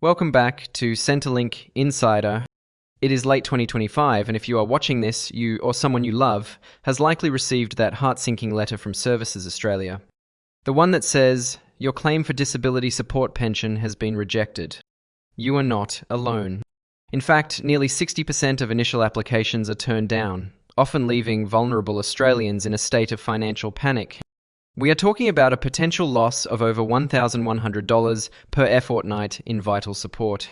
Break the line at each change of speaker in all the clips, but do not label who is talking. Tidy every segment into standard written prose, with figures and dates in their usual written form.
Welcome back to Centrelink Insider. It is late 2025, and if you are watching this, you or someone you love has likely received that heart-sinking letter from Services Australia. The one that says, your claim for disability support pension has been rejected. You are not alone. In fact, nearly 60% of initial applications are turned down, often leaving vulnerable Australians in a state of financial panic. We are talking about a potential loss of over $1,100 per fortnight in vital support.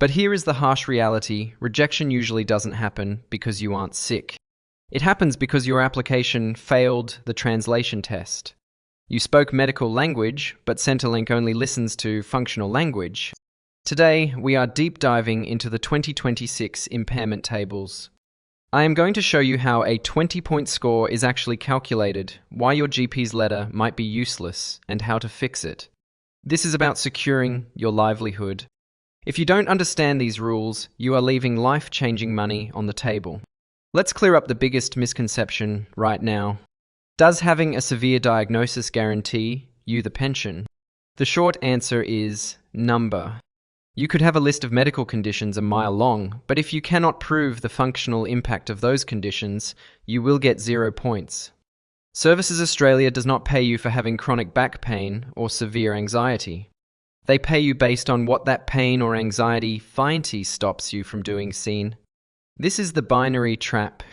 But here is the harsh reality: rejection usually doesn't happen because you aren't sick. It happens because your application failed the translation test. You spoke medical language, but Centrelink only listens to functional language. Today, we are deep diving into the 2026 Impairment Tables. I am going to show you how a 20-point score is actually calculated, why your GP's letter might be useless, and how to fix it. This is about securing your livelihood. If you don't understand these rules, you are leaving life-changing money on the table. Let's clear up the biggest misconception right now. Does having a severe diagnosis guarantee you the pension? The short answer is number. You could have a list of medical conditions a mile long, but if you cannot prove the functional impact of those conditions, you will get 0 points. Services Australia does not pay you for having chronic back pain or severe anxiety. They pay you based on what that pain or anxiety stops you from doing seen. This is the binary trap.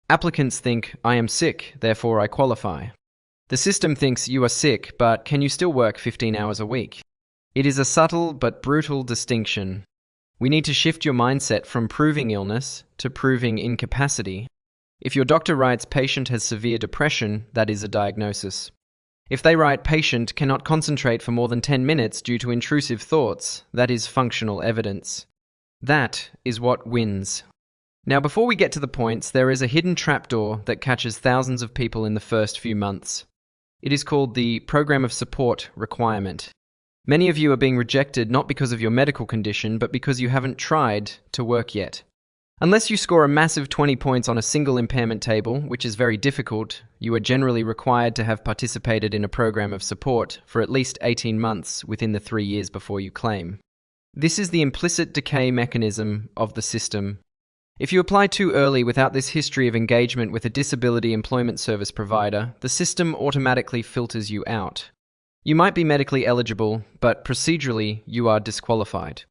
Applicants think, I am sick, therefore I qualify. The system thinks you are sick, but can you still work 15 hours a week? It is a subtle but brutal distinction. We need to shift your mindset from proving illness to proving incapacity. If your doctor writes patient has severe depression, that is a diagnosis. If they write patient cannot concentrate for more than 10 minutes due to intrusive thoughts, that is functional evidence. That is what wins. Now, before we get to the points, there is a hidden trapdoor that catches thousands of people in the first few months. It is called the Program of Support requirement. Many of you are being rejected not because of your medical condition, but because you haven't tried to work yet. Unless you score a massive 20 points on a single impairment table, which is very difficult, you are generally required to have participated in a program of support for at least 18 months within the 3 years before you claim. This is the implicit decay mechanism of the system. If you apply too early without this history of engagement with a disability employment service provider, the system automatically filters you out. You might be medically eligible, but procedurally, you are disqualified.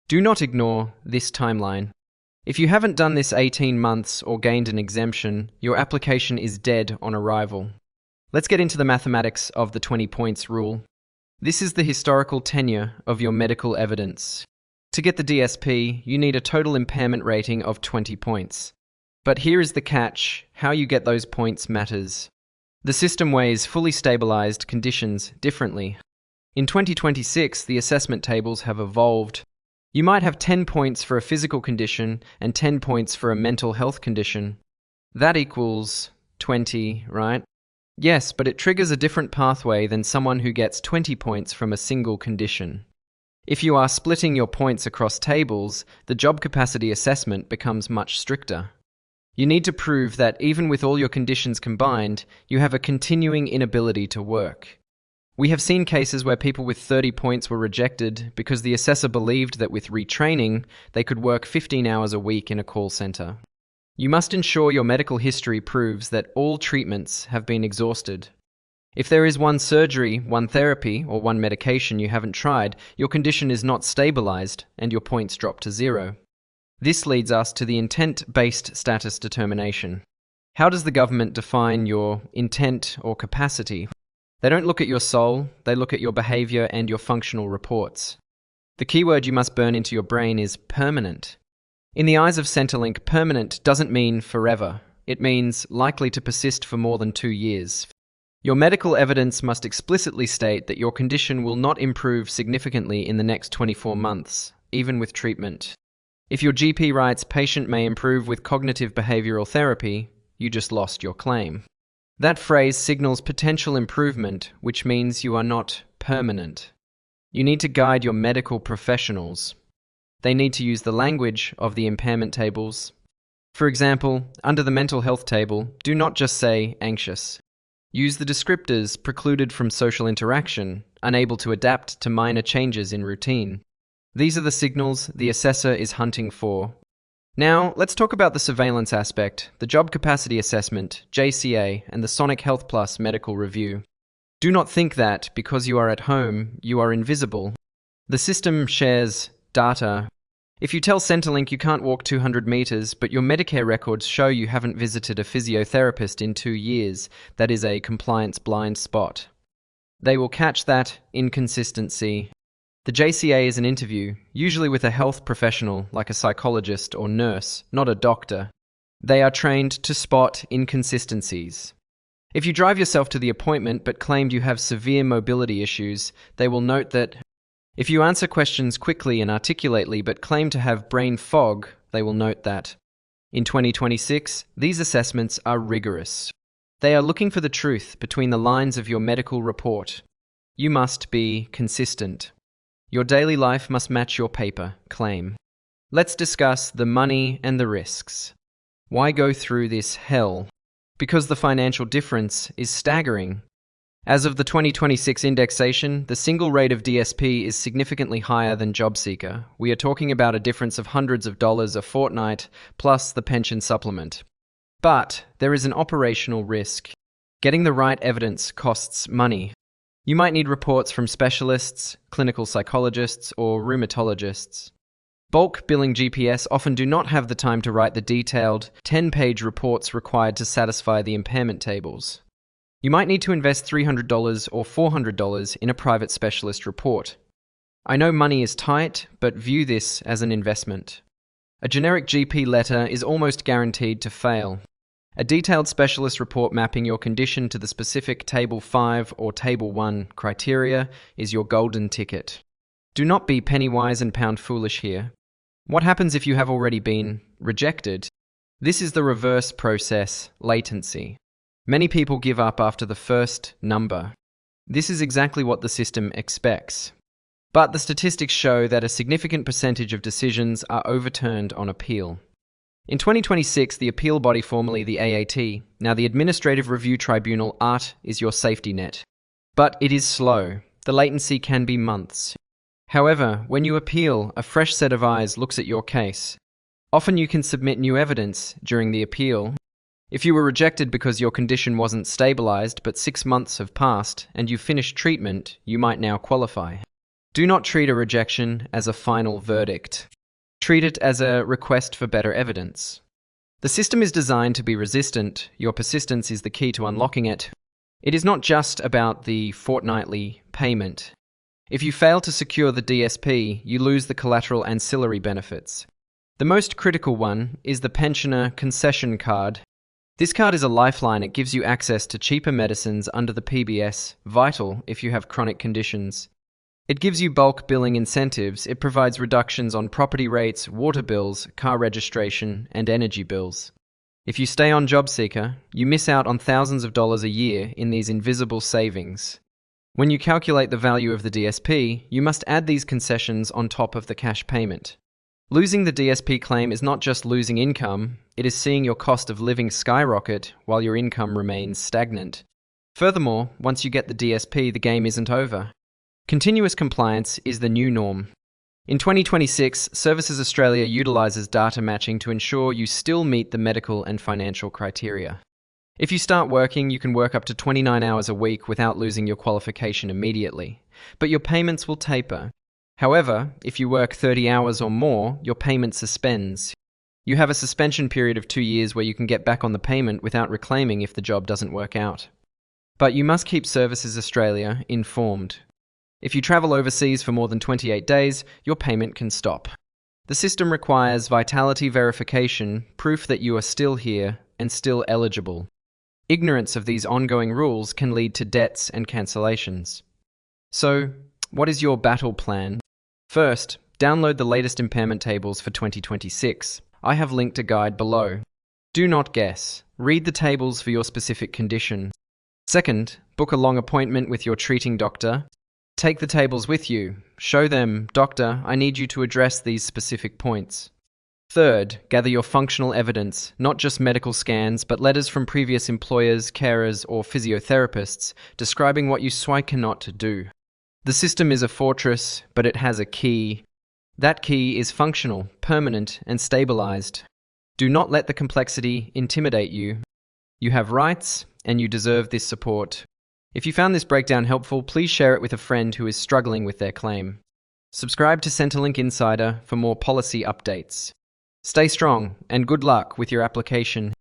Do not ignore this timeline. If you haven't done this 18 months or gained an exemption, your application is dead on arrival. Let's get into the mathematics of the 20 points rule. This is the historical tenure of your medical evidence. To get the DSP, you need a total impairment rating of 20 points. But here is the catch: how you get those points matters. The system weighs fully stabilised conditions differently. In 2026, the assessment tables have evolved. You might have 10 points for a physical condition and 10 points for a mental health condition. That equals 20, right? Yes, but it triggers a different pathway than someone who gets 20 points from a single condition. If you are splitting your points across tables, the job capacity assessment becomes much stricter. You need to prove that even with all your conditions combined, you have a continuing inability to work. We have seen cases where people with 30 points were rejected because the assessor believed that with retraining, they could work 15 hours a week in a call centre. You must ensure your medical history proves that all treatments have been exhausted. If there is one surgery, one therapy, or one medication you haven't tried, your condition is not stabilised and your points drop to 0. This leads us to the intent-based status determination. How does the government define your intent or capacity? They don't look at your soul, they look at your behaviour and your functional reports. The keyword you must burn into your brain is permanent. In the eyes of Centrelink, permanent doesn't mean forever. It means likely to persist for more than 2 years. Your medical evidence must explicitly state that your condition will not improve significantly in the next 24 months, even with treatment. If your GP writes patient may improve with cognitive behavioural therapy, you just lost your claim. That phrase signals potential improvement, which means you are not permanent. You need to guide your medical professionals. They need to use the language of the impairment tables. For example, under the mental health table, do not just say anxious. Use the descriptors precluded from social interaction, unable to adapt to minor changes in routine. These are the signals the assessor is hunting for. Now, let's talk about the surveillance aspect, the Job Capacity Assessment, JCA, and the Sonic Health Plus medical review. Do not think that, because you are at home, you are invisible. The system shares data. If you tell Centrelink you can't walk 200 meters, but your Medicare records show you haven't visited a physiotherapist in 2 years, that is a compliance blind spot. They will catch that inconsistency. The JCA is an interview, usually with a health professional like a psychologist or nurse, not a doctor. They are trained to spot inconsistencies. If you drive yourself to the appointment but claimed you have severe mobility issues, they will note that. If you answer questions quickly and articulately but claim to have brain fog, they will note that. In 2026, these assessments are rigorous. They are looking for the truth between the lines of your medical report. You must be consistent. Your daily life must match your paper claim. Let's discuss the money and the risks. Why go through this hell? Because the financial difference is staggering. As of the 2026 indexation, the single rate of DSP is significantly higher than JobSeeker. We are talking about a difference of hundreds of dollars a fortnight, plus the pension supplement. But there is an operational risk. Getting the right evidence costs money. You might need reports from specialists, clinical psychologists, or rheumatologists. Bulk billing GPS often do not have the time to write the detailed, 10-page reports required to satisfy the impairment tables. You might need to invest $300 or $400 in a private specialist report. I know money is tight, but view this as an investment. A generic GP letter is almost guaranteed to fail. A detailed specialist report mapping your condition to the specific Table 5 or Table 1 criteria is your golden ticket. Do not be penny-wise and pound-foolish here. What happens if you have already been rejected? This is the reverse process, latency. Many people give up after the first number. This is exactly what the system expects. But the statistics show that a significant percentage of decisions are overturned on appeal. In 2026, the appeal body, formerly the AAT, now the Administrative Review Tribunal, ART, is your safety net. But it is slow. The latency can be months. However, when you appeal, a fresh set of eyes looks at your case. Often you can submit new evidence during the appeal. If you were rejected because your condition wasn't stabilised but 6 months have passed and you finished treatment, you might now qualify. Do not treat a rejection as a final verdict. Treat it as a request for better evidence. The system is designed to be resistant. Your persistence is the key to unlocking it. It is not just about the fortnightly payment. If you fail to secure the DSP, you lose the collateral ancillary benefits. The most critical one is the pensioner concession card. This card is a lifeline. It gives you access to cheaper medicines under the PBS, vital if you have chronic conditions. It gives you bulk billing incentives. It provides reductions on property rates, water bills, car registration, and energy bills. If you stay on JobSeeker, you miss out on thousands of dollars a year in these invisible savings. When you calculate the value of the DSP, you must add these concessions on top of the cash payment. Losing the DSP claim is not just losing income, it is seeing your cost of living skyrocket while your income remains stagnant. Furthermore, once you get the DSP, the game isn't over. Continuous compliance is the new norm. In 2026, Services Australia utilises data matching to ensure you still meet the medical and financial criteria. If you start working, you can work up to 29 hours a week without losing your qualification immediately, but your payments will taper. However, if you work 30 hours or more, your payment suspends. You have a suspension period of 2 years where you can get back on the payment without reclaiming if the job doesn't work out. But you must keep Services Australia informed. If you travel overseas for more than 28 days, your payment can stop. The system requires vitality verification, proof that you are still here and still eligible. Ignorance of these ongoing rules can lead to debts and cancellations. So, what is your battle plan? First, download the latest impairment tables for 2026. I have linked a guide below. Do not guess. Read the tables for your specific condition. Second, book a long appointment with your treating doctor. Take the tables with you. Show them, "Doctor, I need you to address these specific points." Third, gather your functional evidence, not just medical scans, but letters from previous employers, carers, or physiotherapists describing what you cannot do. The system is a fortress, but it has a key. That key is functional, permanent, and stabilized. Do not let the complexity intimidate you. You have rights, and you deserve this support. If you found this breakdown helpful, please share it with a friend who is struggling with their claim. Subscribe to Centrelink Insider for more policy updates. Stay strong, and good luck with your application.